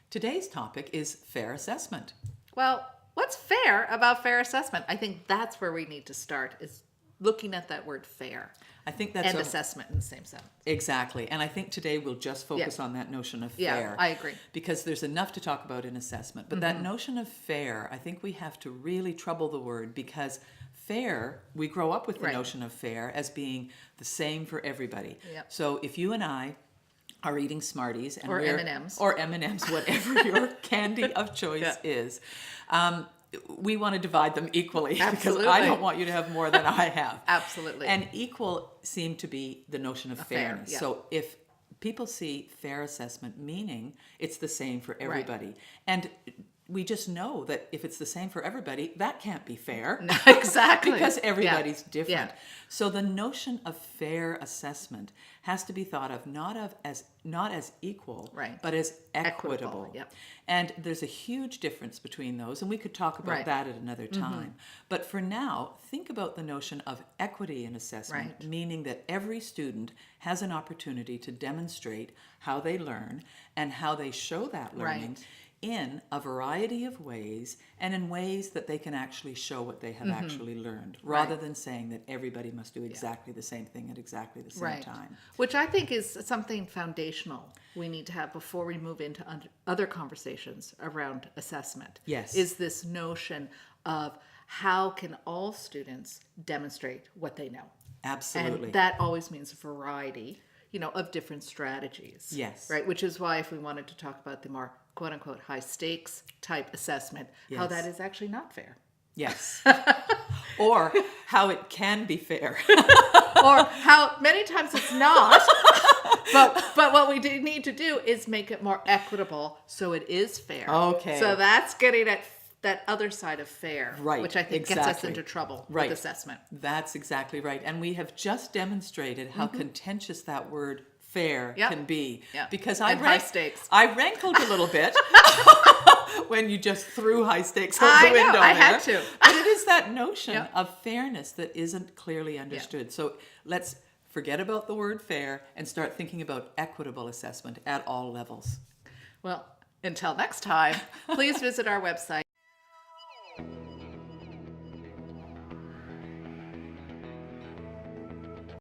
Today's topic is fair assessment. Well, what's fair about fair assessment? I think that's where we need to start, is looking at that word fair I think that's and assessment in the same sentence. exactly. And I think today we'll just focus on that notion of Yeah, fair. I agree. Because there's enough to talk about in assessment. But that notion of fair, I think we have to really trouble the word, because fair, we grow up with the Right. notion of fair as being the same for everybody. Yep. So if you and I are eating Smarties and Or we're, M&Ms. or M&Ms, whatever your candy of choice Yeah. is, we want to divide them equally because Absolutely. I don't want you to have more than I have. Absolutely. And equal seem to be the notion of fair, fairness. yeah. So if people see fair assessment, meaning it's the same for everybody. And we just know that if it's the same for everybody, that can't be fair. Exactly. Because Yeah. everybody's different. Yeah. So the notion of fair assessment has to be thought of not as equal, Right. but as Equitable, equitable. yep. And there's a huge difference between those, and we could talk about Right. that at another time. But for now, think about the notion of equity in assessment, Right. meaning that every student has an opportunity to demonstrate how they learn and how they show that learning Right. in a variety of ways, and in ways that they can actually show what they have actually learned, rather than saying that everybody must do exactly the same thing at exactly the same Right. time. Which I think is something foundational we need to have before we move into other conversations around assessment. Yes. Is this notion of how can all students demonstrate what they know? Absolutely. And that always means a variety, of different strategies. Yes. Right. Which is why if we wanted to talk about the more quote unquote high stakes type assessment, how Yes. that is actually not fair. Yes. Or how it can be fair. Or how many times it's not. But what we do need to do is make it more equitable so it is fair. Okay. So that's getting at that other side of fair, Right, which I think gets us exactly. into trouble Right. with assessment. That's exactly right. And we have just demonstrated how contentious that word fair Yep. can be. Yep. Because And high stakes. I rankled a little bit when you just threw high stakes out I the know, window I there. had to. But it is that notion Yep. of fairness that isn't clearly understood. So let's forget about the word fair and start thinking about equitable assessment at all levels. Well, until next time, please visit our website.